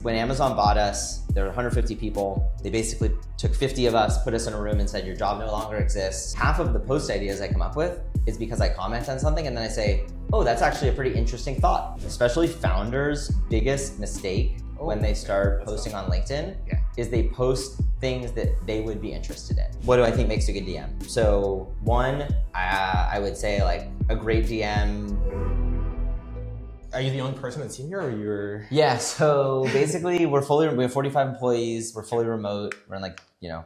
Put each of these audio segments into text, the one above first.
When Amazon bought us, there were 150 people. They basically took 50 of us, put us in a room and said, your job no longer exists. Half of the post ideas I come up with is because I comment on something and then I say, oh, that's actually a pretty interesting thought. Especially founders' biggest mistake when they start posting on LinkedIn is they post things that they would be interested in. What do I think makes a good DM? So one, I would say like a great DM. Are you the only person that's senior or you're? Yeah, so basically we have 45 employees, we're fully remote, we're in like,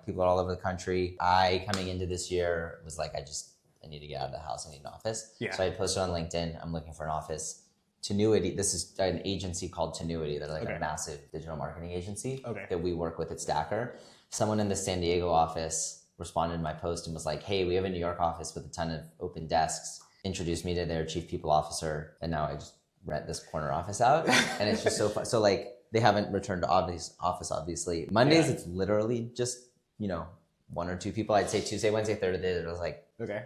people are all over the country. I, coming into this year, was like, I need to get out of the house, I need an office. Yeah. So I posted on LinkedIn, I'm looking for an office. Tenuity, this is an agency called Tenuity. They're like a massive digital marketing agency that we work with at Stacker. Someone in the San Diego office responded to my post and was like, hey, we have a New York office with a ton of open desks. Introduced me to their chief people officer, and now I just rent this corner office out. And it's just so fun. So like, they haven't returned to office, obviously. Mondays, it's literally just, one or two people. I'd say Tuesday, Wednesday, Thursday, there was like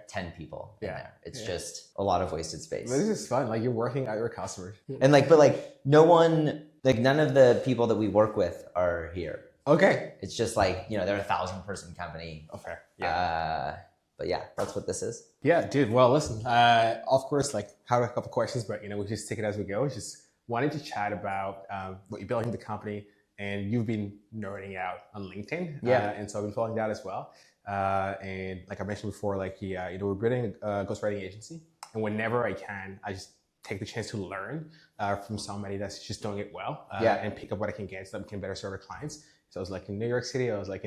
10 people in there. It's just a lot of wasted space. This is fun. Like, you're working at your customers. And like, but like none of the people that we work with are here. Okay. It's just like, they're a 1,000-person company. Okay. But yeah, that's what this is. Yeah, dude. Well, listen, of course, like, have a couple questions, but we just take it as we go. Just wanted to chat about what you're building the company, and you've been nerding out on LinkedIn. And so I've been following that as well. And like I mentioned before, like, we're building a ghostwriting agency, and whenever I can, I just take the chance to learn from somebody that's just doing it well, and pick up what I can get so that we can better serve our clients. So I was like in New York City, I was like,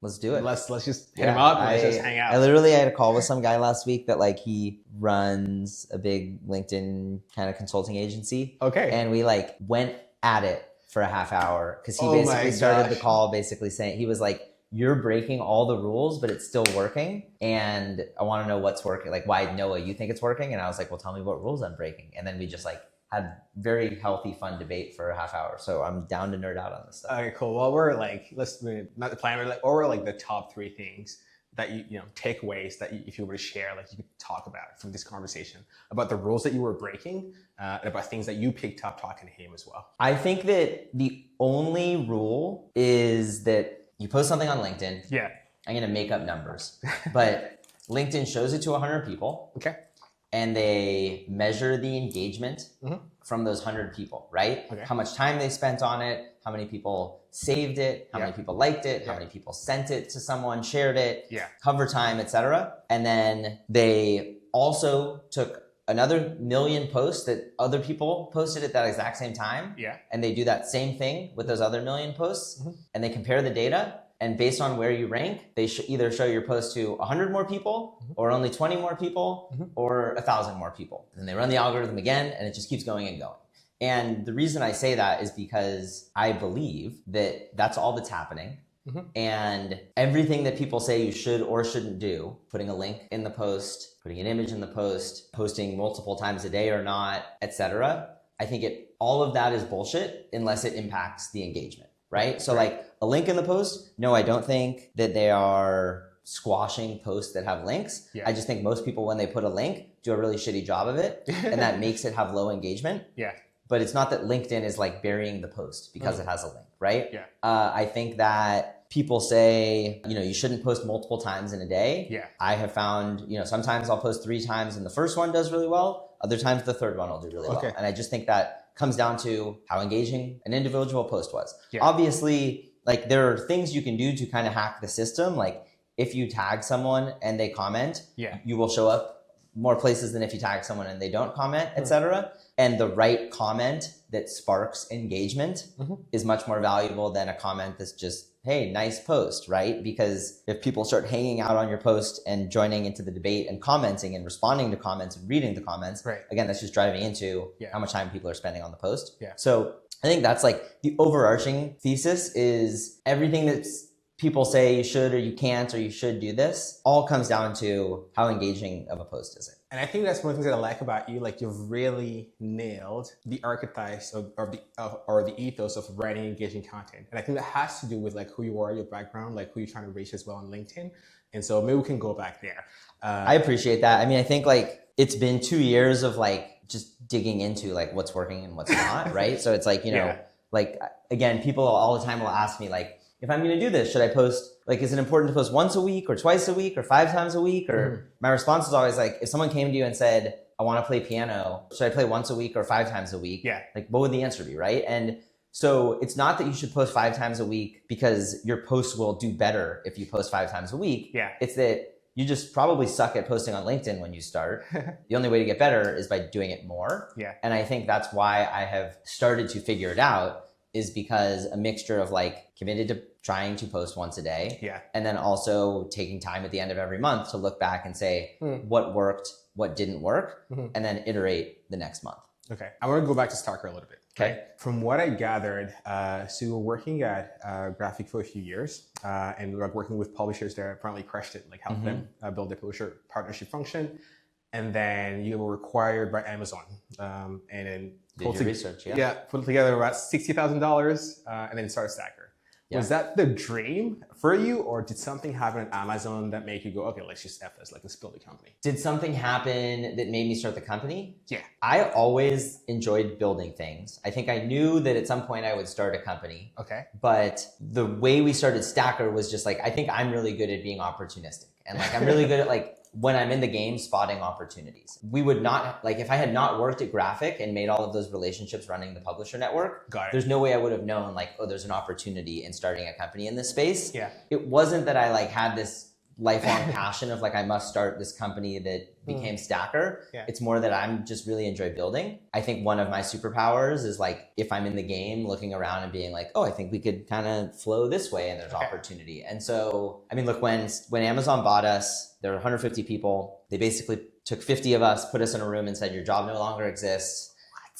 let's do it. Let's just hit him up and let's just hang out. I literally had a call with some guy last week that like he runs a big LinkedIn kind of consulting agency. Okay. And we like went at it for a half hour because he basically started the call basically saying, he was like, you're breaking all the rules, but it's still working. And I want to know what's working. Like, why, Noah, you think it's working? And I was like, well, tell me what rules I'm breaking. And then we just like had very healthy, fun debate for a half hour. So I'm down to nerd out on this stuff. Okay, cool. Well, we're like, not the plan, or like the top 3 things that takeaways that if you were to share, like you could talk about from this conversation about the rules that you were breaking, and about things that you picked up talking to him as well. I think that the only rule is that you post something on LinkedIn. Yeah. I'm going to make up numbers, but LinkedIn shows it to 100 people. Okay. And they measure the engagement from those 100 people, right? Okay. How much time they spent on it, how many people saved it, how many people liked it, how many people sent it to someone, shared it, cover time, etc. And then they also took another million posts that other people posted at that exact same time. Yeah. And they do that same thing with those other million posts, and they compare the data. And based on where you rank, they should either show your post to 100 more people, or only 20 more people, or 1,000 more people. And they run the algorithm again, and it just keeps going and going. And the reason I say that is because I believe that that's all that's happening. And everything that people say you should or shouldn't do, putting a link in the post, putting an image in the post, posting multiple times a day or not, etc. I think all of that is bullshit unless it impacts the engagement, right? So like a link in the post, no, I don't think that they are squashing posts that have links. I just think most people, when they put a link, do a really shitty job of it, and that makes it have low engagement. But it's not that LinkedIn is like burying the post because it has a link, right? I think that people say, you shouldn't post multiple times in a day. I have found, sometimes I'll post 3 times and the first one does really well. Other times the third one will do really well. And I just think that comes down to how engaging an individual post was. Obviously, like there are things you can do to kind of hack the system. Like if you tag someone and they comment, you will show up more places than if you tag someone and they don't comment, etc. And the right comment that sparks engagement is much more valuable than a comment that's just, hey, nice post, right? Because if people start hanging out on your post and joining into the debate and commenting and responding to comments and reading the comments, again, that's just driving into how much time people are spending on the post. So I think that's like the overarching thesis is everything that's people say you should or you can't or you should do this all comes down to how engaging of a post is it. And I think that's one of the things that I like about you. Like you've really nailed the archetypes or the ethos of writing engaging content. And I think that has to do with like who you are, your background, like who you're trying to reach as well on LinkedIn. And so maybe we can go back there. I appreciate that. I mean, I think like it's been 2 years of like just digging into like what's working and what's not, right? So it's like, like, again, people all the time will ask me like, if I'm going to do this, should I post, like, is it important to post once a week or twice a week or 5 times a week? Or my response is always like, if someone came to you and said, I want to play piano, should I play once a week or 5 times a week? Yeah. Like, what would the answer be, right? And so it's not that you should post 5 times a week because your posts will do better if you post 5 times a week. Yeah. It's that you just probably suck at posting on LinkedIn when you start. The only way to get better is by doing it more. Yeah. And I think that's why I have started to figure it out, is because a mixture of like committed to trying to post once a day. Yeah. And then also taking time at the end of every month to look back and say what worked, what didn't work, and then iterate the next month. Okay. I want to go back to Starker a little bit. Okay. Right? From what I gathered, so you were working at Graphic for a few years, and like working with publishers that apparently crushed it, like helped them build the publisher partnership function. And then you were acquired by Amazon, and then Did your research, put together about $60,000, and then started Stacker. Yeah. Was that the dream for you, or did something happen at Amazon that made you go, okay, let's just F this, like let's build a company? Did something happen that made me start the company? Yeah. I always enjoyed building things. I think I knew that at some point I would start a company. Okay. But the way we started Stacker was just like, I think I'm really good at being opportunistic. And like, I'm really good at like, when I'm in the game, spotting opportunities. We would not, like, if I had not worked at Graphic and made all of those relationships running the publisher network, there's no way I would have known like, oh, there's an opportunity in starting a company in this space. Yeah. It wasn't that I like had this lifelong passion of like, I must start this company that became Stacker. Yeah. It's more that I'm just really enjoy building. I think one of my superpowers is like, if I'm in the game looking around and being like, oh, I think we could kind of flow this way and there's opportunity. And so, I mean, look, when Amazon bought us, there were 150 people. They basically took 50 of us, put us in a room and said, your job no longer exists,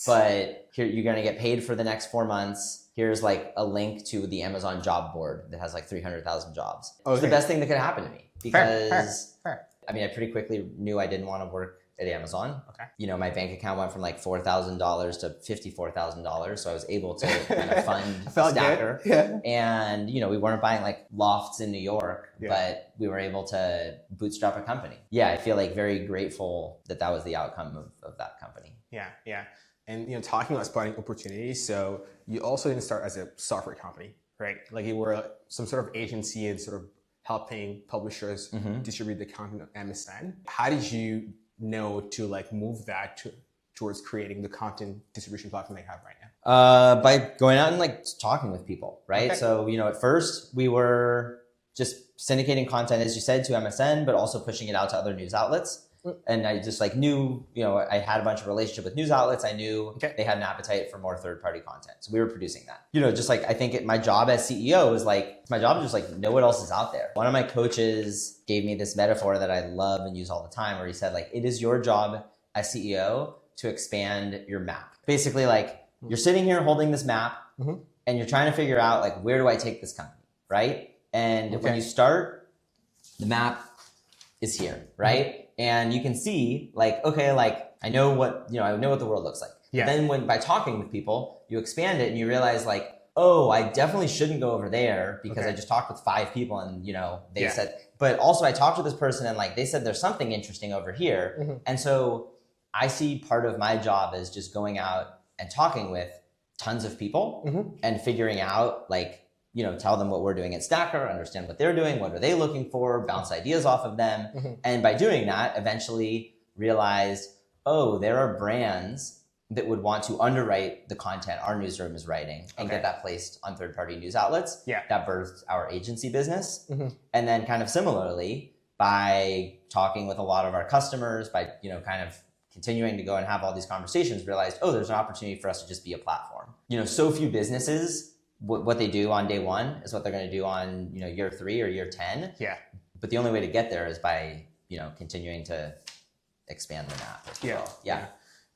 but here you're going to get paid for the next 4 months. Here's like a link to the Amazon job board that has like 300,000 jobs. Okay. It's the best thing that could happen to me because Fair. I mean, I pretty quickly knew I didn't want to work at Amazon. Okay. You know, my bank account went from like $4,000 to $54,000. So I was able to kind of fund Stacker. Yeah. And, you know, we weren't buying like lofts in New York, but we were able to bootstrap a company. Yeah, I feel like very grateful that that was the outcome of that company. Yeah. And, you know, talking about spotting opportunities, so you also didn't start as a software company, right? Like you were some sort of agency and sort of helping publishers distribute the content of MSN. How did you know to like move that towards creating the content distribution platform they have right now? By going out and like talking with people, right? Okay. So, you know, at first we were just syndicating content, as you said, to MSN, but also pushing it out to other news outlets. And I just like knew, you know, I had a bunch of relationship with news outlets. I knew they had an appetite for more third-party content. So we were producing that. You know, just like I think my job as CEO is like, my job is just like know what else is out there. One of my coaches gave me this metaphor that I love and use all the time where he said like, it is your job as CEO to expand your map. Basically like you're sitting here holding this map and you're trying to figure out like, where do I take this company, right? And when you start, the map is here, right? And you can see like, okay, like I know what the world looks like. Yeah. But then by talking with people, you expand it and you realize like, oh, I definitely shouldn't go over there because I just talked with 5 people and, you know, they said, but also I talked to this person and like, they said there's something interesting over here. And so I see part of my job as just going out and talking with tons of people and figuring out like, you know, tell them what we're doing at Stacker, understand what they're doing, what are they looking for, bounce ideas off of them. And by doing that, eventually realized, oh, there are brands that would want to underwrite the content our newsroom is writing and get that placed on third-party news outlets. Yeah. That birthed our agency business. And then kind of similarly, by talking with a lot of our customers, by, you know, kind of continuing to go and have all these conversations, realized, oh, there's an opportunity for us to just be a platform. You know, so few businesses, what they do on day 1 is what they're going to do on, you know, year 3 or year 10. Yeah. But the only way to get there is by, you know, continuing to expand the map as well. Yeah.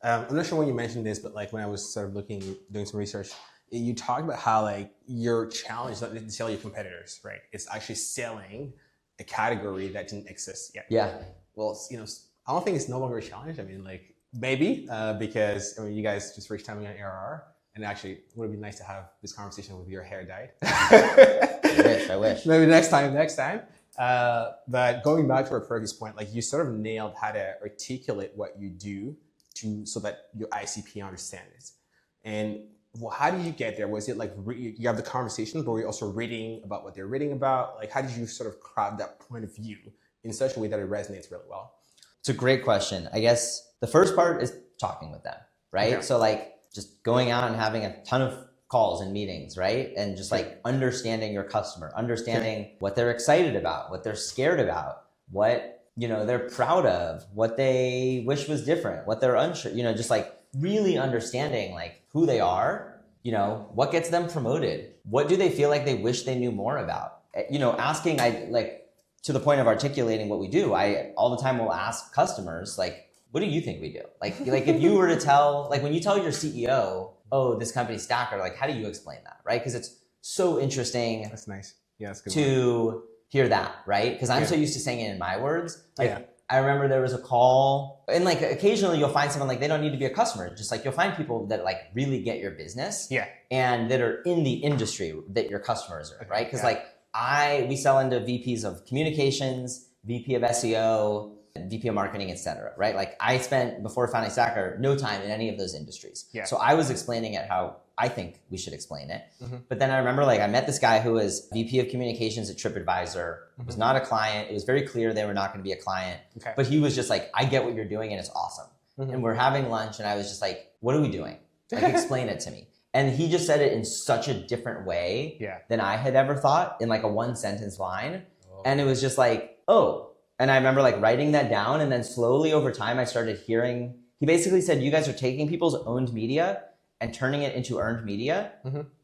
I'm not sure when you mentioned this, but like when I was sort of doing some research, you talked about how like your challenge is not to sell your competitors, right? It's actually selling a category that didn't exist yet. Yeah. Well, you know, I don't think it's no longer a challenge. I mean, like maybe because I mean, you guys just reached timing on ARR. And actually, it would be nice to have this conversation with your hair dyed. I wish. Maybe next time. But going back to our previous point, like you sort of nailed how to articulate what you do so that your ICP understands it. And well, how did you get there? Was it like you have the conversation, but were you also reading about what they're reading about? Like, how did you sort of craft that point of view in such a way that it resonates really well? It's a great question. I guess the first part is talking with them, right? Okay. So like just going out and having a ton of calls and meetings, right? And just like understanding your customer, understanding what they're excited about, what they're scared about, what, you know, they're proud of, what they wish was different, what they're unsure, you know, just like really understanding like who they are, you know, what gets them promoted, what do they feel like they wish they knew more about, you know, asking, I like, to the point of articulating what we do, I all the time will ask customers, like, what do you think we do? Like if you were to tell, like when you tell your CEO, oh, this company's Stacker, like how do you explain that, right? Because it's so interesting. That's nice. Yeah, that's good. To hear that, right? Because I'm so used to saying it in my words. Like I remember there was a call, and like occasionally you'll find someone like they don't need to be a customer, just like you'll find people that like really get your business, and that are in the industry that your customers are, right? Because like we sell into VPs of communications, VP of SEO, VP of marketing, etc. Right? Like I spent, before founding Stacker, no time in any of those industries. Yeah. So I was explaining it how I think we should explain it. Mm-hmm. But then I remember like I met this guy who was VP of communications at TripAdvisor, was not a client. It was very clear they were not going to be a client. Okay. But he was just like, I get what you're doing and it's awesome. Mm-hmm. And we're having lunch and I was just like, what are we doing? Like explain it to me. And he just said it in such a different way than I had ever thought, in like a 1-sentence line. Oh. And it was just like, oh. And I remember like writing that down, and then slowly over time I started hearing, he basically said, you guys are taking people's owned media and turning it into earned media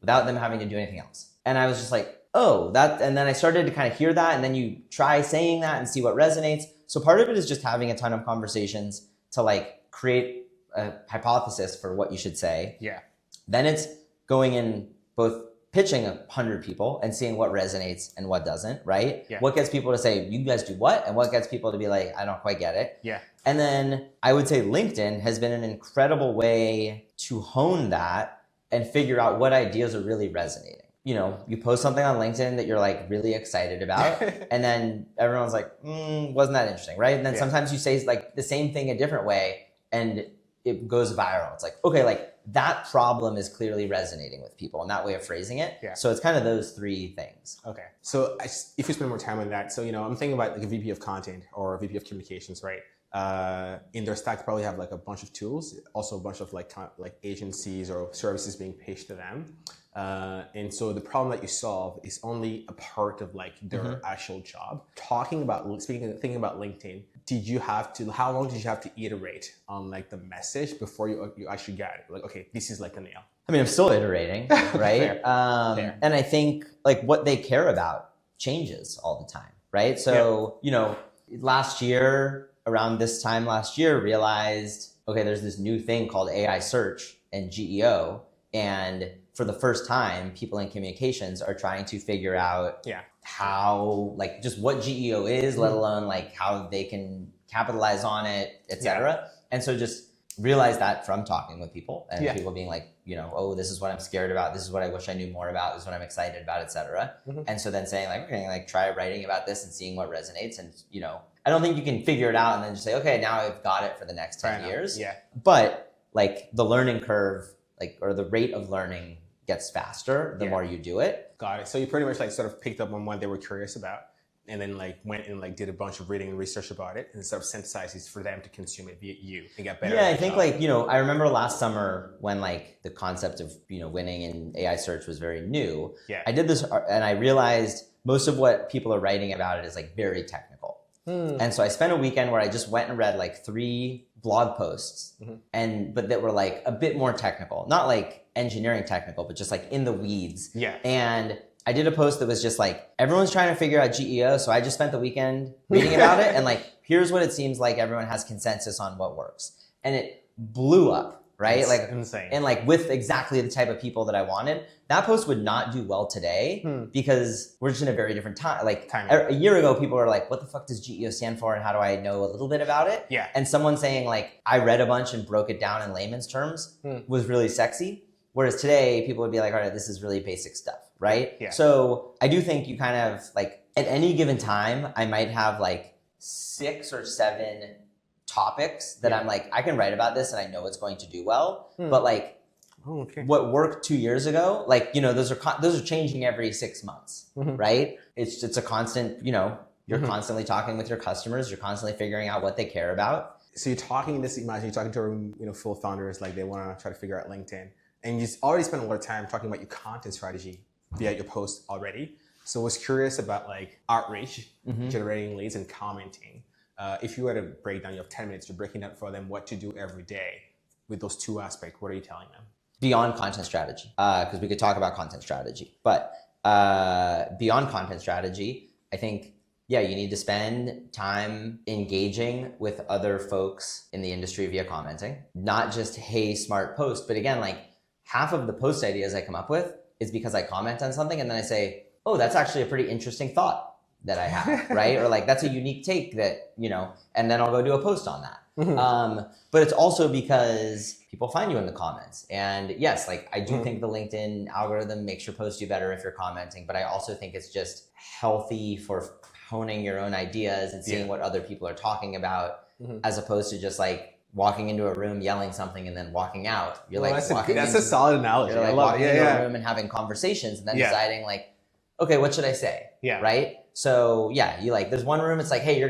without them having to do anything else. And I was just like, oh, that, and then I started to kind of hear that, and then you try saying that and see what resonates. So part of it is just having a ton of conversations to like create a hypothesis for what you should say. Yeah. Then it's going in both pitching 100 people and seeing what resonates and what doesn't, right? Yeah. What gets people to say, you guys do what? And what gets people to be like, I don't quite get it. Yeah. And then I would say LinkedIn has been an incredible way to hone that and figure out what ideas are really resonating. You know, you post something on LinkedIn that you're like really excited about, and then everyone's like, wasn't that interesting, right? And then sometimes you say like the same thing a different way and it goes viral. It's like, okay, like that problem is clearly resonating with people and that way of phrasing it. Yeah. So it's kind of those three things. Okay. So if you spend more time on that, so, you know, I'm thinking about like a VP of content or a VP of communications, right? In their stack, probably have like a bunch of tools, also a bunch of like agencies or services being pitched to them. And so the problem that you solve is only a part of like their actual job. Thinking about LinkedIn, how long did you have to iterate on like the message before you actually got it? Like, okay, this is like the nail. I mean, I'm still iterating, right? Fair. And I think like what they care about changes all the time, right? So, you know, around this time last year, realized, okay, there's this new thing called AI search and GEO. And for the first time, people in communications are trying to figure out how, like, just what GEO is, let alone like how they can capitalize on it, et cetera. And so just realize that from talking with people and people being like, you know, oh, this is what I'm scared about. This is what I wish I knew more about. This is what I'm excited about, et cetera. And so then saying like, okay, like try writing about this and seeing what resonates. And, you know, I don't think you can figure it out and then just say, okay, now I've got it for the next 10 years. Yeah. But like the learning curve, like, or the rate of learning gets faster the more you do it. Got it. So you pretty much like sort of picked up on what they were curious about and then like went and like did a bunch of reading and research about it and sort of synthesizes for them to consume it via you and get better. Yeah, I think like, you know, I remember last summer when like the concept of, you know, winning in AI search was very new. Yeah. I did this and I realized most of what people are writing about it is like very technical. And so I spent a weekend where I just went and read like 3 blog posts but that were like a bit more technical, not like engineering technical, but just like in the weeds. Yeah. And I did a post that was just like, everyone's trying to figure out GEO. So I just spent the weekend reading about it and like, here's what it seems like everyone has consensus on what works. And it blew up. Right? That's like insane. And like with exactly the type of people that I wanted. That post would not do well today because we're just in a very different time. Like a year ago, people were like, what the fuck does GEO stand for? And how do I know a little bit about it? Yeah. And someone saying like, I read a bunch and broke it down in layman's terms was really sexy. Whereas today people would be like, all right, this is really basic stuff. Right? Yeah. So I do think you kind of like at any given time, I might have like 6 or 7 topics that I'm like, I can write about this and I know it's going to do well, but like Oh, okay. What worked 2 years ago, like, those are changing every 6 months, right? It's a constant, you're constantly talking with your customers. You're constantly figuring out what they care about. So you're talking to a room, full of founders, like they want to try to figure out LinkedIn, and you already spent a lot of time talking about your content strategy via your post already. So I was curious about like outreach, generating leads and commenting. If you were to break down, you have 10 minutes to breaking down for them what to do every day with those two aspects, what are you telling them? Beyond content strategy, because we could talk about content strategy, but beyond content strategy, I think, you need to spend time engaging with other folks in the industry via commenting, not just, hey, smart post. But again, like half of the post ideas I come up with is because I comment on something and then I say, oh, that's actually a pretty interesting thought that I have, right? Or like, that's a unique take that, and then I'll go do a post on that. But it's also because people find you in the comments. And yes, like I do think the LinkedIn algorithm makes your posts do better if you're commenting, but I also think it's just healthy for honing your own ideas and seeing what other people are talking about, as opposed to just like walking into a room, yelling something, and then walking out. You're that's a solid analogy. You're like walking into a room and having conversations and then deciding like, okay, what should I say? Yeah. Right? So you like, there's one room, it's like, hey,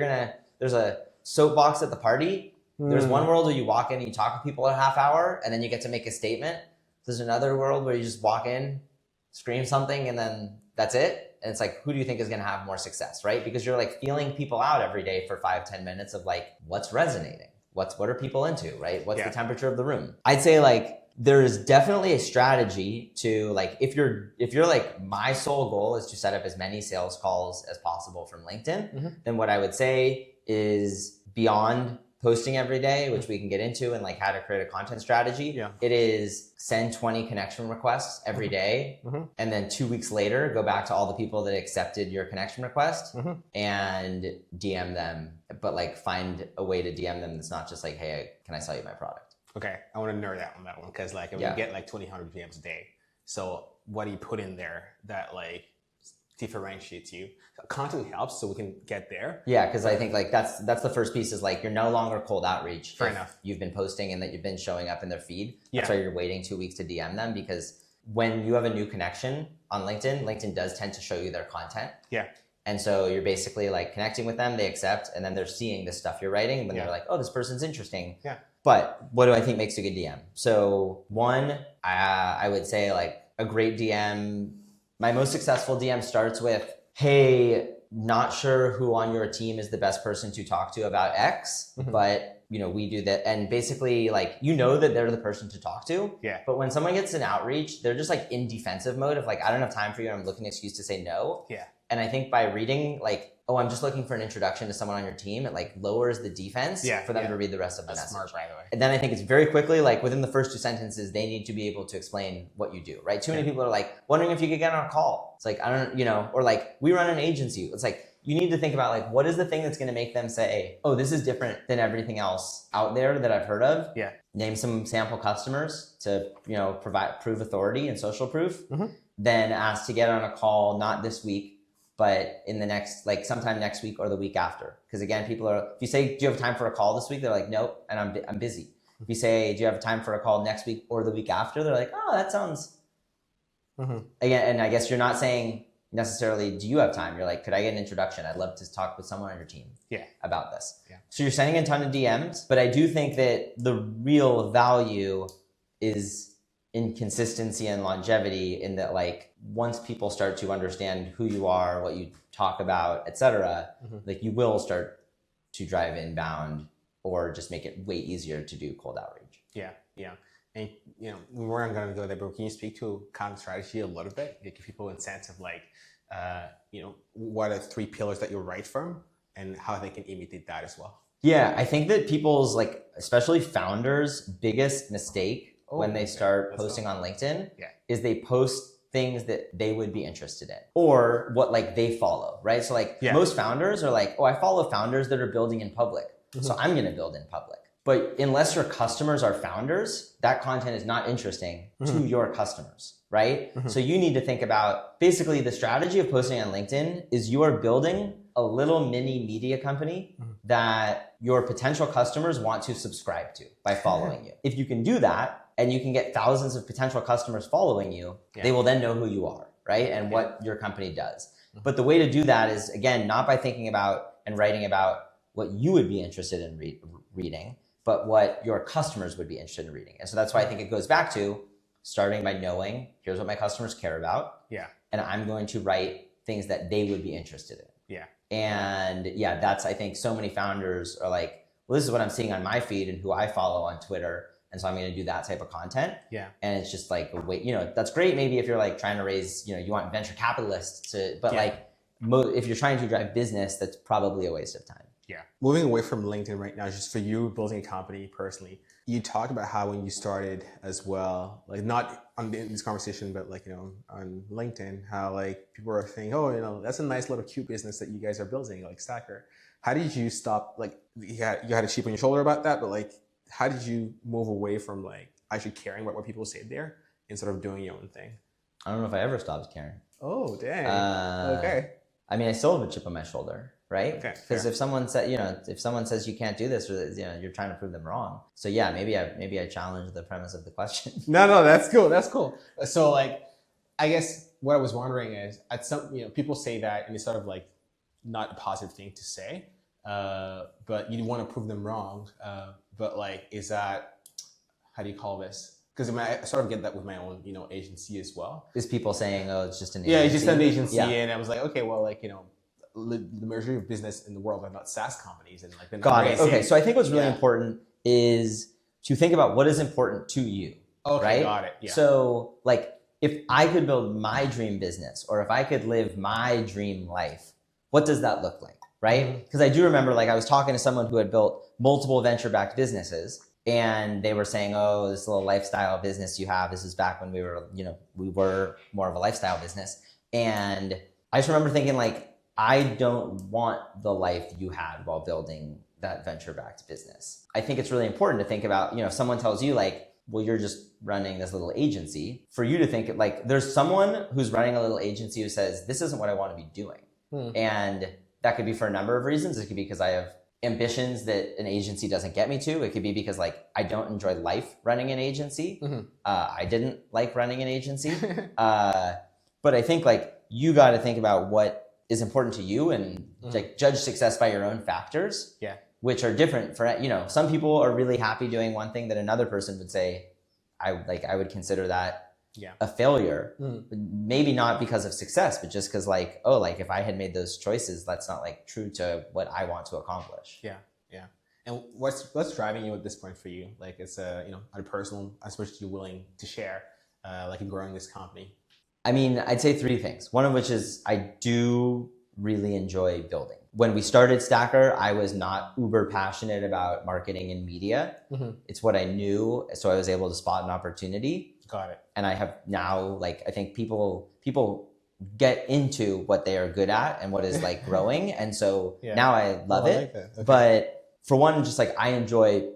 there's a soapbox at the party. There's one world where you walk in and you talk to people a half hour and then you get to make a statement. There's another world where you just walk in, scream something, and then that's it. And it's like, who do you think is going to have more success, right? Because you're like feeling people out every day for 5-10 minutes of like, what's resonating? What are people into, right? What's the temperature of the room? I'd say like, there is definitely a strategy to like, if you're like, my sole goal is to set up as many sales calls as possible from LinkedIn, then what I would say is beyond posting every day, which we can get into, and like how to create a content strategy. It is send 20 connection requests every day. And then 2 weeks later, go back to all the people that accepted your connection request and DM them, but like find a way to DM them that's not just like, hey, can I sell you my product? Okay, I want to nerd out on that one because like if we get like 200 DMs a day, so what do you put in there that like differentiates you? Content helps so we can get there. Yeah, because I think like that's the first piece is like you're no longer cold outreach. Fair enough. You've been posting and that you've been showing up in their feed. That's why you're waiting 2 weeks to DM them, because when you have a new connection on LinkedIn does tend to show you their content. Yeah. And so you're basically like connecting with them, they accept, and then they're seeing the stuff you're writing, and they're like, oh, this person's interesting. Yeah. But what do I think makes a good DM? So one, I would say like a great DM, my most successful DM starts with, hey, not sure who on your team is the best person to talk to about X, but we do that. And basically like, that they're the person to talk to. Yeah. But when someone gets an outreach, they're just like in defensive mode of like, I don't have time for you. I'm looking at an excuse to say no. Yeah. And I think by reading like, oh, I'm just looking for an introduction to someone on your team, it like lowers the defense for them to read the rest of the message. Smart, by the way. And then I think it's very quickly, like within the first 2 sentences, they need to be able to explain what you do, right? Too many people are like, wondering if you could get on a call. It's like, I don't, or like, we run an agency. It's like, you need to think about like, what is the thing that's going to make them say, oh, this is different than everything else out there that I've heard of. Yeah. Name some sample customers to, prove authority and social proof. Then ask to get on a call, not this week, but in the next, like sometime next week or the week after. Because again, people are, if you say, do you have time for a call this week? They're like, nope, and I'm busy. If you say, do you have time for a call next week or the week after? They're like, oh, that sounds, again, and I guess you're not saying necessarily, do you have time? You're like, could I get an introduction? I'd love to talk with someone on your team about this. Yeah. So you're sending a ton of DMs, but I do think that the real value is in consistency and longevity, in that like once people start to understand who you are, what you talk about, etc., like you will start to drive inbound or just make it way easier to do cold outreach. Yeah. And we weren't going to go there, but can you speak to content strategy a little bit? Like give people a sense of like, what are 3 pillars that you write from and how they can imitate that as well? Yeah, I think that people's like, especially founders' biggest mistake when they start posting on LinkedIn is they post things that they would be interested in or what like they follow, right? So like most founders are like, oh, I follow founders that are building in public. So I'm going to build in public. But unless your customers are founders, that content is not interesting to your customers, right? So you need to think about basically the strategy of posting on LinkedIn is you are building a little mini media company that your potential customers want to subscribe to by following you. If you can do that, and you can get thousands of potential customers following you, they will then know who you are, right? And what your company does. But the way to do that is, again, not by thinking about and writing about what you would be interested in reading, but what your customers would be interested in reading. And so that's why I think it goes back to starting by knowing, here's what my customers care about. Yeah. And I'm going to write things that they would be interested in. Yeah. And yeah, that's, I think so many founders are like, well, this is what I'm seeing on my feed and who I follow on Twitter. And so I'm going to do that type of content. Yeah. And it's just like, wait, that's great. Maybe if you're like trying to raise, you want venture capitalists to, but if you're trying to drive business, that's probably a waste of time. Yeah. Moving away from LinkedIn right now, just for you building a company personally, you talked about how when you started as well, like not on this conversation, but like, on LinkedIn, how like people are saying, oh, that's a nice little cute business that you guys are building, like Stacker. How did you stop, like you had a chip on your shoulder about that, but like, how did you move away from like actually caring about what people say there instead of doing your own thing? I don't know if I ever stopped caring. Oh, dang. Okay. I mean, I still have a chip on my shoulder, right? Okay. Because if someone says you can't do this, or you're trying to prove them wrong. So yeah, maybe I challenge the premise of the question. No, that's cool. That's cool. So like, I guess what I was wondering is, at some people say that, and it's sort of like not a positive thing to say, but you want to prove them wrong. But like, is that, how do you call this? Because I sort of get that with my own, agency as well. Is people saying, oh, it's just an agency? Yeah, it's just an agency. Yeah. And I was like, okay, well, like, the majority of business in the world are not SaaS companies. And like, got it. Okay, so I think what's really important is to think about what is important to you. Okay, right? Got it. Yeah. So like, if I could build my dream business, or if I could live my dream life, what does that look like? Right? Because I do remember, like, I was talking to someone who had built multiple venture-backed businesses, and they were saying, oh, this little lifestyle business you have, this is back when we were more of a lifestyle business. And I just remember thinking, like, I don't want the life you had while building that venture-backed business. I think it's really important to think about, if someone tells you like, well, you're just running this little agency, for you to think like, there's someone who's running a little agency who says, this isn't what I want to be doing. And that could be for a number of reasons. It could be because I have ambitions that an agency doesn't get me to. It could be because like I don't enjoy life running an agency. I didn't like running an agency. But I think like you got to think about what is important to you and like judge success by your own factors. Yeah. Which are different for, some people are really happy doing one thing that another person would say, I would consider that a failure. Maybe not because of success, but just because like, oh, like if I had made those choices, that's not like true to what I want to accomplish. Yeah. Yeah. And what's driving you at this point for you? Like it's on a personal, as much as you're willing to share, like in growing this company. I mean, I'd say three things. One of which is I do really enjoy building. When we started Stacker, I was not uber passionate about marketing and media. It's what I knew. So I was able to spot an opportunity. Got it. And I have now, like, I think people get into what they are good at and what is like growing. And so now I love it. Like that. Okay. But for one, just like I enjoy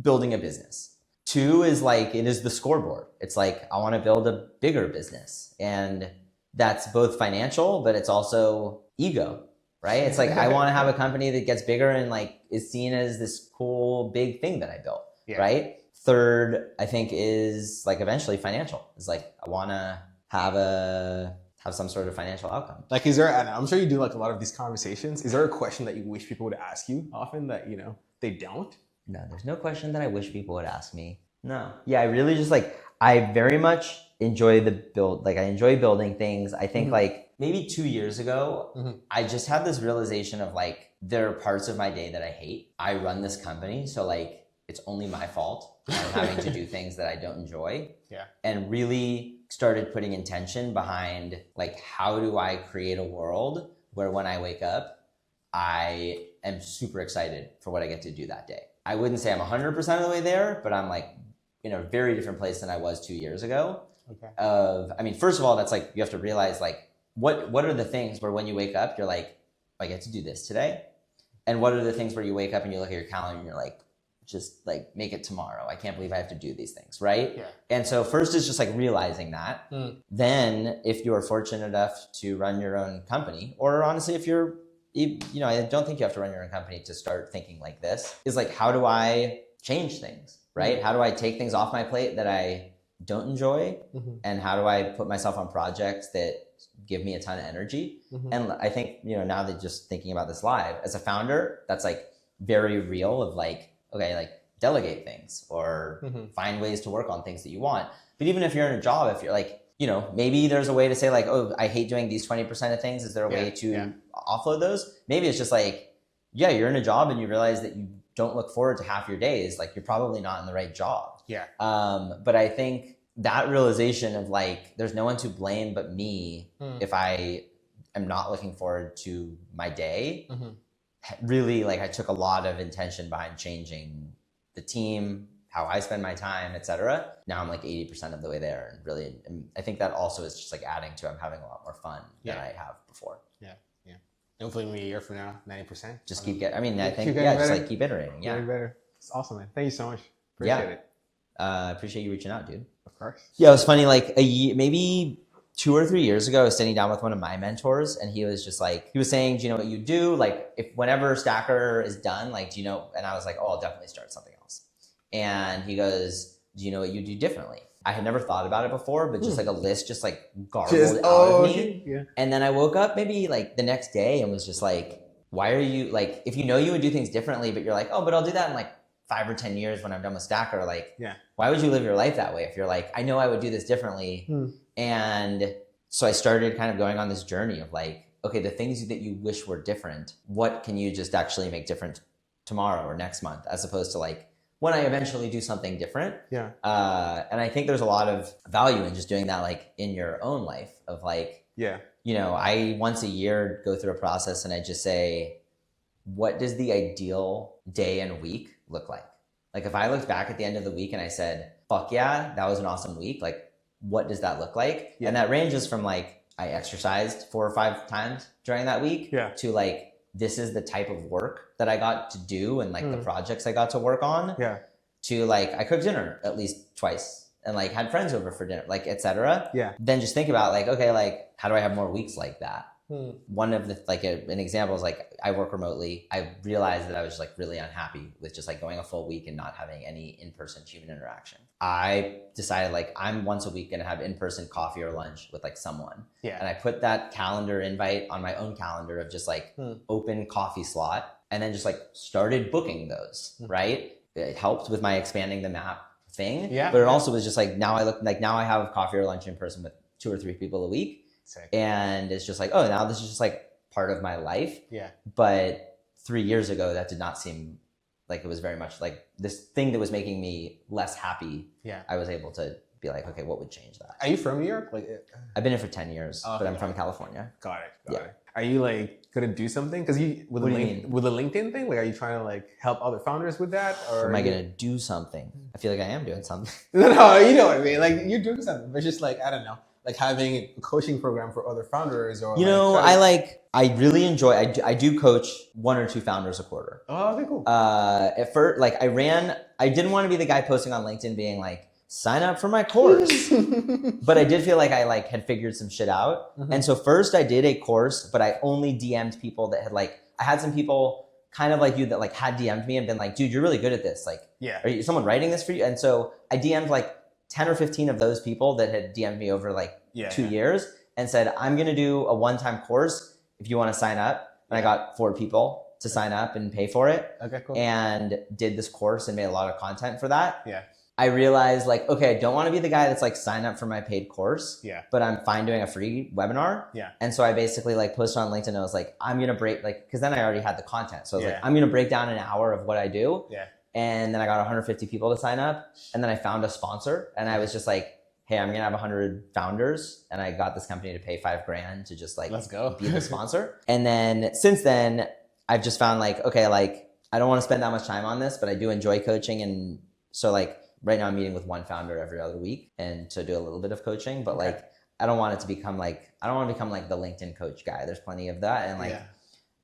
building a business. Two is like, it is the scoreboard. It's like, I want to build a bigger business. And that's both financial, but it's also ego, right? It's like, I want to have a company that gets bigger and like is seen as this cool, big thing that I built, right? Third, I think is like eventually financial. It's like, I want to have some sort of financial outcome. Like, is there, and I'm sure you do like a lot of these conversations. Is there a question that you wish people would ask you often that, they don't? No, there's no question that I wish people would ask me. No. Yeah, I really just like, I very much enjoy the build. Like I enjoy building things. I think like maybe 2 years ago, I just had this realization of like, there are parts of my day that I hate. I run this company. So like, it's only my fault. I'm having to do things that I don't enjoy. Yeah. And really started putting intention behind like, how do I create a world where when I wake up, I am super excited for what I get to do that day. I wouldn't say I'm 100% of the way there, but I'm like in a very different place than I was 2 years ago. Okay. I mean, first of all, that's like, you have to realize like, what are the things where when you wake up, you're like, I get to do this today? And what are the things where you wake up and you look at your calendar and you're like, just like make it tomorrow. I can't believe I have to do these things, right? Yeah. And so first is just like realizing that. Then if you're fortunate enough to run your own company, or honestly, if you're, I don't think you have to run your own company to start thinking like this, is like, how do I change things? right? How do I take things off my plate that I don't enjoy? And how do I put myself on projects that give me a ton of energy? And I think, now that just thinking about this live, as a founder, that's like very real of like, okay, like delegate things or find ways to work on things that you want. But even if you're in a job, if you're like, maybe there's a way to say like, oh, I hate doing these 20% of things. Is there a way to offload those? Maybe it's just like, you're in a job and you realize that you don't look forward to half your days. Like you're probably not in the right job. But I think that realization of like, there's no one to blame but me if I am not looking forward to my day. Really, like I took a lot of intention behind changing the team, how I spend my time, etc. Now I'm like 80% of the way there. And really, I think that also is just like adding to, I'm having a lot more fun than I have before. Hopefully maybe a year from now, 90%. Just keep getting, I think, just like keep iterating. Getting better. It's awesome, man. Thank you so much. Appreciate it. Appreciate you reaching out, dude. Of course. Yeah, it was funny. Like maybe 2 or 3 years ago, I was sitting down with one of my mentors and he was just like, he was saying, do you know what you do? Like whenever Stacker is done, like, do you know? And I was like, oh, I'll definitely start something else. And he goes, do you know what you do differently? I had never thought about it before, but just like a list just like garbled out of me. And then I woke up maybe like the next day and was just like, why are you like, if you know you would do things differently, but you're like, oh, but I'll do that in like 5 or 10 years when I'm done with Stacker. Like, why would you live your life that way? If you're like, I know I would do this differently. And so I started kind of going on this journey of like, okay, the things that you wish were different, what can you just actually make different tomorrow or next month, as opposed to like, when I eventually do something different. And I think there's a lot of value in just doing that, like in your own life of like, I once a year go through a process and I just say, what does the ideal day and week look like? Like if I looked back at the end of the week and I said, fuck yeah, that was an awesome week. Like, what does that look like? And that ranges from like, I exercised 4 or 5 times during that week to like, this is the type of work that I got to do and like the projects I got to work on to like, I cooked dinner at least twice and like had friends over for dinner, like, etc. Then just think about like, okay, like how do I have more weeks like that? One of the, like an example is like, I work remotely. I realized that I was just like really unhappy with just like going a full week and not having any in-person human interaction. I decided like, I'm once a week going to have in-person coffee or lunch with like someone. And I put that calendar invite on my own calendar of just like open coffee slot and then just like started booking those, right? It helped with my expanding the map thing. But it also was just like, now I have coffee or lunch in person with 2 or 3 people a week. And it's just like, oh, now this is just like part of my life. But 3 years ago, that did not seem like it was very much like this thing that was making me less happy. I was able to be like, okay, what would change that? Are you from New York? Like, I've been here for 10 years, but I'm from California. Got it. Are you like gonna do something? Because with the LinkedIn thing, like, are you trying to like help other founders with that, or am I gonna do something? I feel like I am doing something. No, you know what I mean. Like you're doing something, but it's just like, I don't know, like having a coaching program for other founders, or I really enjoy. I do coach 1 or 2 founders a quarter. Oh, okay, cool. At first, like I didn't want to be the guy posting on LinkedIn being like, sign up for my course. But I did feel like I like had figured some shit out. And so first I did a course, but I only DM'd people that had like, I had some people kind of like you that like had DM'd me and been like, dude, you're really good at this. Like, are you someone writing this for you? And so I DM'd like 10 or 15 of those people that had DM'd me over like 2 years and said, I'm going to do a one-time course if you want to sign up. And I got 4 people to sign up and pay for it. Okay, cool. And did this course and made a lot of content for that. I realized like, okay, I don't want to be the guy that's like, sign up for my paid course, but I'm fine doing a free webinar. And so I basically like posted on LinkedIn. I was like, I'm going to break like, cause then I already had the content. So I was like, I'm going to break down an hour of what I do. And then I got 150 people to sign up. And then I found a sponsor and I was just like, hey, I'm going to have 100 founders. And I got this company to pay $5,000 to just like, let's go, be the sponsor. And then since then I've just found like, okay, like I don't want to spend that much time on this, but I do enjoy coaching. And so like, right now I'm meeting with 1 founder every other week and to do a little bit of coaching, but like, I don't want it to become like, I don't want to become like the LinkedIn coach guy. There's plenty of that. And like,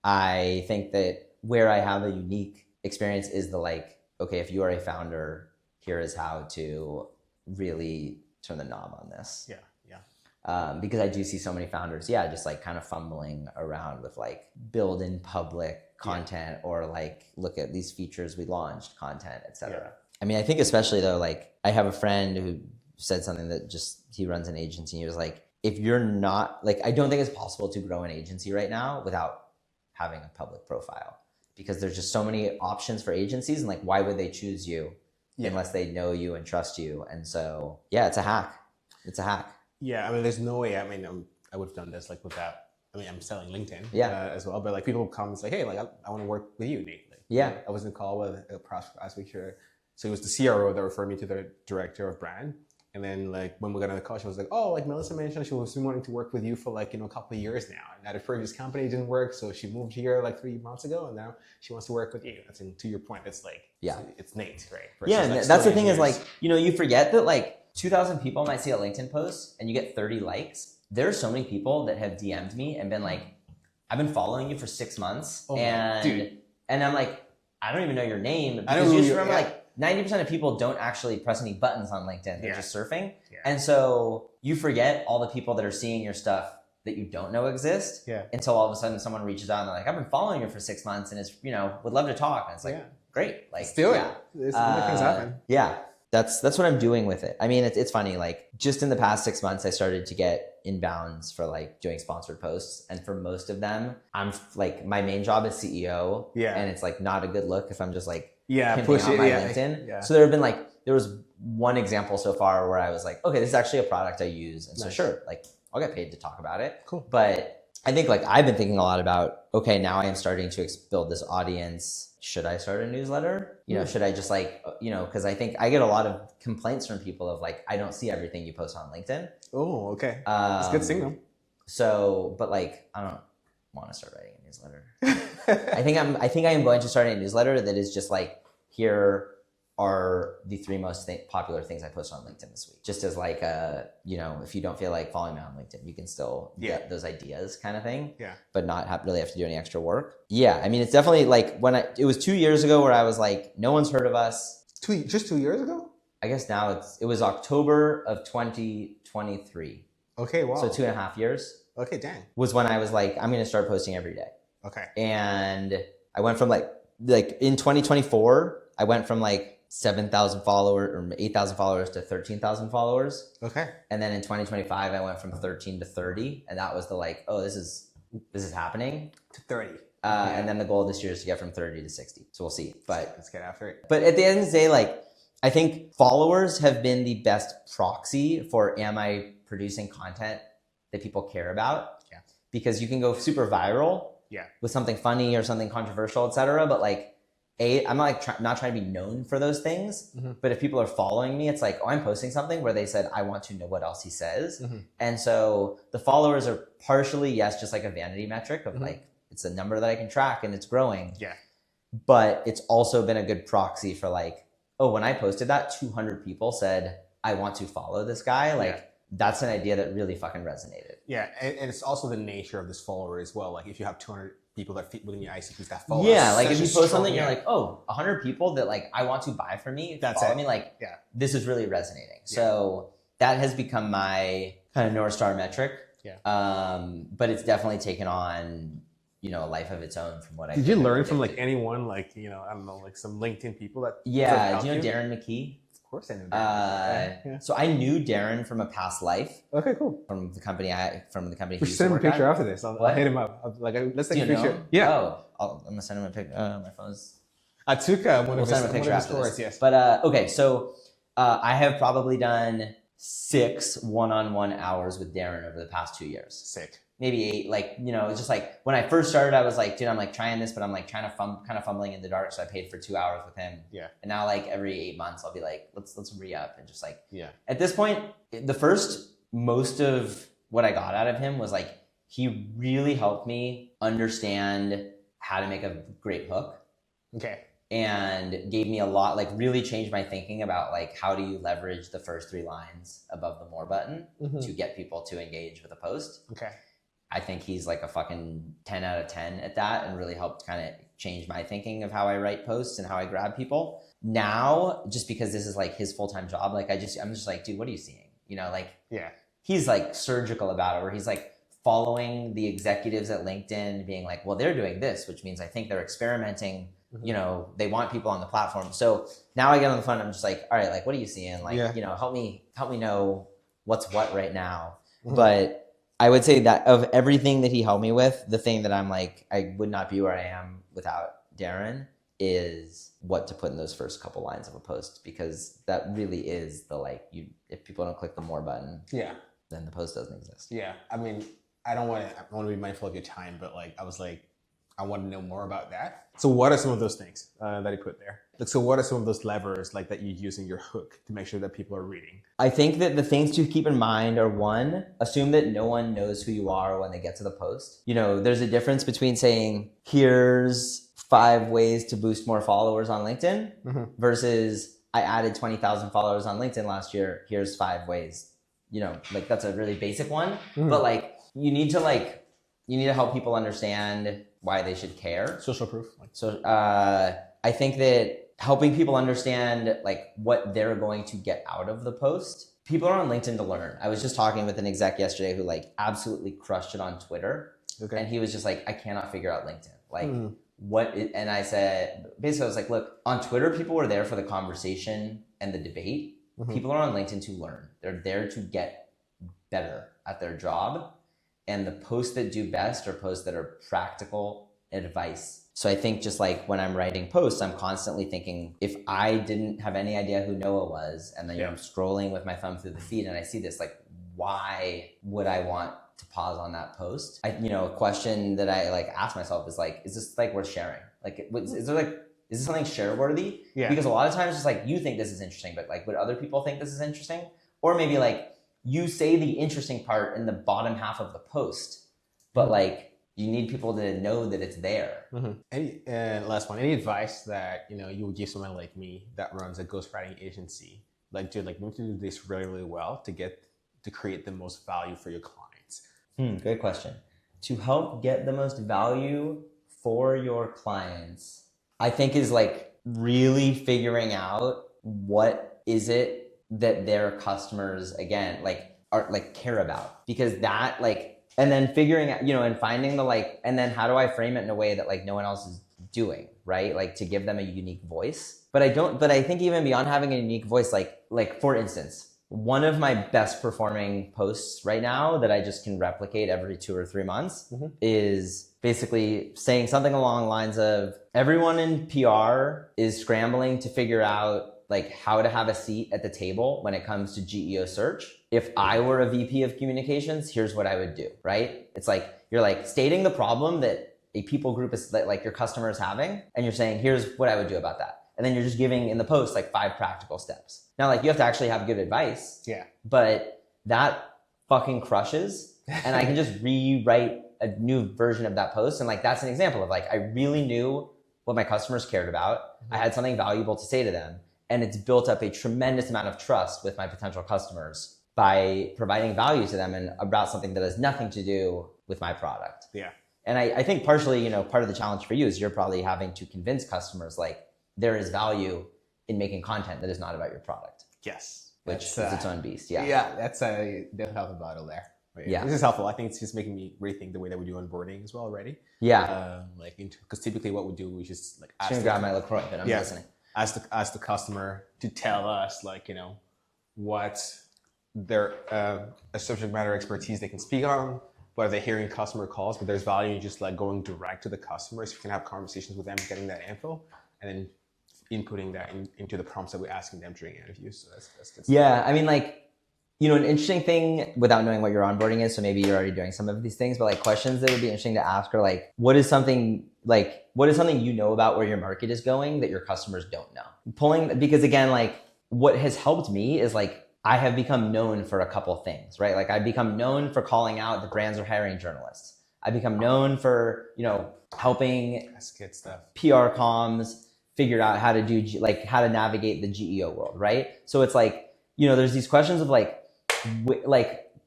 I think that where I have a unique experience is the like, okay, if you are a founder, here is how to really turn the knob on this. Because I do see so many founders, just like kind of fumbling around with like build in public content or like look at these features we launched content, etc. I mean, I think especially though, like I have a friend who said something that just, he runs an agency. And he was like, if you're not like, I don't think it's possible to grow an agency right now without having a public profile, because there's just so many options for agencies, and like, why would they choose you unless they know you and trust you? And so, yeah, it's a hack. It's a hack. Yeah. I mean, there's no way, I mean, I would have done this like without, I mean, I'm selling LinkedIn as well, but like people come and say, hey, like I want to work with you, Nate. Like, I was in a call with a prospect last week here. So it was the CRO that referred me to the director of brand. And then like when we got on the call, she was like, oh, like Melissa mentioned she was wanting to work with you for like, a couple of years now. And at her previous company it didn't work. So she moved here like 3 months ago, and now she wants to work with you. That's to your point. It's like, it's Nate, right? Versus and that's the thing is like, you forget that like 2,000 people might see a LinkedIn post and you get 30 likes. There are so many people that have DM'd me and been like, I've been following you for 6 months. And I'm like, I don't even know your name. Because you just remember like 90% of people don't actually press any buttons on LinkedIn. They're just surfing. Yeah. And so you forget all the people that are seeing your stuff that you don't know exist until all of a sudden someone reaches out and they're like, I've been following you for 6 months and it's, would love to talk. And it's like, great. Like, let's do it. Things happen. Yeah. That's what I'm doing with it. I mean, it's funny, like just in the past 6 months, I started to get inbounds for like doing sponsored posts. And for most of them, I'm like, my main job is CEO. Yeah. And it's like not a good look if I'm just like, push on it, my LinkedIn. Yeah. So there was one example so far where I was like, okay, this is actually a product I use. And so sure, like I'll get paid to talk about it. Cool. But I think like I've been thinking a lot about, okay, now I am starting to build this audience. Should I start a newsletter? Should I just like, because I think I get a lot of complaints from people of like, I don't see everything you post on LinkedIn. Oh, okay. That's a good signal. So, but like, I don't want to start writing a newsletter. I think I am going to start a newsletter that is just like, here are the 3 most popular things I posted on LinkedIn this week. Just as like if you don't feel like following me on LinkedIn, you can still get those ideas kind of thing. Yeah. But not really have to do any extra work. Yeah. I mean, it's definitely like it was 2 years ago where I was like, no one's heard of us. Just 2 years ago? I guess now it was October of 2023. Okay. Wow. So 2.5 years. Okay. Dang. Was when I was like, I'm going to start posting every day. Okay. And I went from like in 2024, I went from like 7,000 followers or 8,000 followers to 13,000 followers. Okay. And then in 2025, I went from 13 to 30. And that was the like, oh, this is happening. To 30. And then the goal this year is to get from 30 to 60. So we'll see. But let's get after it. But at the end of the day, like, I think followers have been the best proxy for, am I producing content that people care about? Yeah. Because you can go super viral with something funny or something controversial, etc. But like, I'm not trying to be known for those things. Mm-hmm. But if people are following me, it's like, oh, I'm posting something where they said, I want to know what else he says. Mm-hmm. And so the followers are partially, yes, just like a vanity metric of like, it's a number that I can track and it's growing. Yeah. But it's also been a good proxy for like, oh, when I posted that, 200 people said, I want to follow this guy. Like, that's an idea that really fucking resonated. Yeah, and it's also the nature of this follower as well. Like, if you have 200 people that fit within your ICPs that follow. Yeah, like if you post something, you're like, oh, 100 people that like, I want to buy from me, that's follow it. me. Like, this is really resonating. Yeah. So that has become my kind of North Star metric. Yeah. But it's definitely taken on, a life of its own from what I did. You learn from like anyone, like, I don't know, like some LinkedIn people that. Yeah. Do you know Darren McKee? Of course I know Darren. So I knew Darren from a past life. Okay, cool. From the company we should send him a picture after this. I'll hit him up. Let's take a picture. Yeah. Oh, I'm gonna send him a picture. My phone's. I took one of his stories. Yes. But okay, so I have probably done 6 one-on-one hours with Darren over the past 2 years. Sick. Maybe 8. Like, it's just like when I first started, I was like, dude, I'm like trying this, but I'm like trying to kind of fumbling in the dark. So I paid for 2 hours with him. Yeah. And now like every 8 months, I'll be like, let's re-up and just like, At this point, most of what I got out of him was like, he really helped me understand how to make a great hook. Okay. And gave me a lot, like really changed my thinking about like, how do you leverage the first 3 lines above the more button to get people to engage with a post? Okay. I think he's like a fucking 10 out of 10 at that and really helped kind of change my thinking of how I write posts and how I grab people. Now, just because this is like his full-time job, like I'm just like, dude, what are you seeing? He's like surgical about it, where he's like following the executives at LinkedIn being like, well, they're doing this, which means I think they're experimenting You know, they want people on the platform. So now I get on the phone, I'm just like, all right, like, what are you seeing? Like, you know, help me know what's what right now. But I would say that of everything that he helped me with, the thing that I'm like, I would not be where I am without Darren is what to put in those first couple lines of a post, because that really is the, like, if people don't click the more button, then the post doesn't exist. Yeah. I mean, I want to be mindful of your time, but like, I was like, I want to know more about that. So what are some of those things that he put there? Like, so what are some of those levers like that you use in your hook to make sure that people are reading? I think that the things to keep in mind are, one, assume that no one knows who you are when they get to the post. You know, there's a difference between saying, here's 5 ways to boost more followers on LinkedIn versus I added 20,000 followers on LinkedIn last year. Here's 5 ways. You know, like, that's a really basic one, but like, you need to help people understand why they should care. Social proof. So I think that helping people understand like what they're going to get out of the post. People are on LinkedIn to learn. I was just talking with an exec yesterday who like absolutely crushed it on Twitter. Okay. And he was just like, I cannot figure out LinkedIn. Like and I said, basically I was like, look, on Twitter, people are there for the conversation and the debate. People are on LinkedIn to learn. They're there to get better at their job. And the posts that do best are posts that are practical advice. So I think just like when I'm writing posts, I'm constantly thinking, if I didn't have any idea who Noah was, and then I'm scrolling with my thumb through the feed and I see this, like, why would I want to pause on that post? A question that I like ask myself is like, is this like worth sharing? Like, is this something share worthy? Yeah. Because a lot of times it's like, you think this is interesting, but like, would other people think this is interesting? Or maybe like, you say the interesting part in the bottom half of the post, but like, you need people to know that it's there. Last one, any advice that you would give someone like me that runs a ghostwriting agency? Like, dude, like, we need to do this really, really well to create the most value for your clients. Great question. To help get the most value for your clients, I think is like really figuring out what is it that their customers, again, like, are like, care about, because that like, and then figuring out, and finding the like, and then how do I frame it in a way that like no one else is doing, right? Like, to give them a unique voice. But I think even beyond having a unique voice, like for instance, one of my best performing posts right now that I just can replicate every 2 or 3 months is basically saying something along the lines of, everyone in PR is scrambling to figure out like how to have a seat at the table when it comes to GEO search. If I were a VP of communications, here's what I would do, right? It's like, you're like stating the problem that a people group is that like your customer is having, and you're saying, here's what I would do about that. And then you're just giving in the post like 5 practical steps. Now, like, you have to actually have good advice. Yeah. But that fucking crushes. And I can just rewrite a new version of that post. And like, that's an example of like, I really knew what my customers cared about. I had something valuable to say to them. And it's built up a tremendous amount of trust with my potential customers by providing value to them and about something that has nothing to do with my product. Yeah. And I think partially, part of the challenge for you is you're probably having to convince customers like there is value in making content that is not about your product. Yes. Which is its own beast. Yeah. Yeah, that's a definitely battle there. Yeah. This is helpful. I think it's just making me rethink the way that we do onboarding as well already. Yeah. Because typically what we do is just like ask. I'm gonna grab my LaCroix, but I'm listening. Ask the customer to tell us like, what their a subject matter expertise they can speak on, whether they're hearing customer calls, but there's value in just like going direct to the customers. You can have conversations with them, getting that info, and then inputting that into the prompts that we're asking them during interviews. So that's good. Yeah, I mean, like, an interesting thing without knowing what your onboarding is, so maybe you're already doing some of these things, but like questions that would be interesting to ask are like, what is something you know about where your market is going that your customers don't know? Because again, like, what has helped me is like, I have become known for a couple things, right? Like, I've become known for calling out that brands are hiring journalists. I've become known for, helping PR comms figure out how to do, like, how to navigate the GEO world, right? So it's like, there's these questions of like,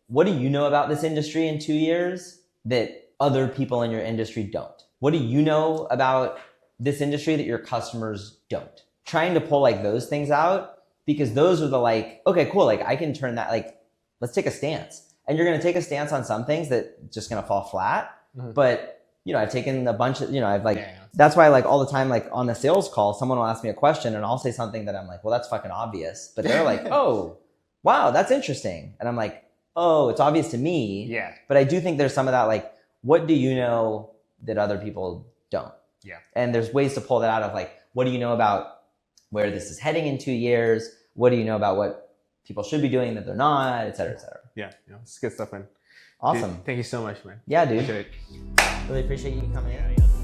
what do you know about this industry in 2 years that other people in your industry don't? What do you know about this industry that your customers don't? Trying to pull like those things out, because those are the like, okay, cool. Like, I can turn that, like, let's take a stance. And you're going to take a stance on some things that just going to fall flat. But I've taken a bunch of, I've like, that's why like all the time, like on the sales call, someone will ask me a question and I'll say something that I'm like, well, that's fucking obvious. But they're like, oh, wow, that's interesting. And I'm like, oh, it's obvious to me. Yeah. But I do think there's some of that, like, what do you know that other people don't? Yeah. And there's ways to pull that out of like, what do you know about where this is heading in 2 years? What do you know about what people should be doing that they're not, et cetera, et cetera. Yeah. It's good stuff, man. Awesome. Dude, thank you so much, man. Yeah, dude. Appreciate it. Really appreciate you coming in.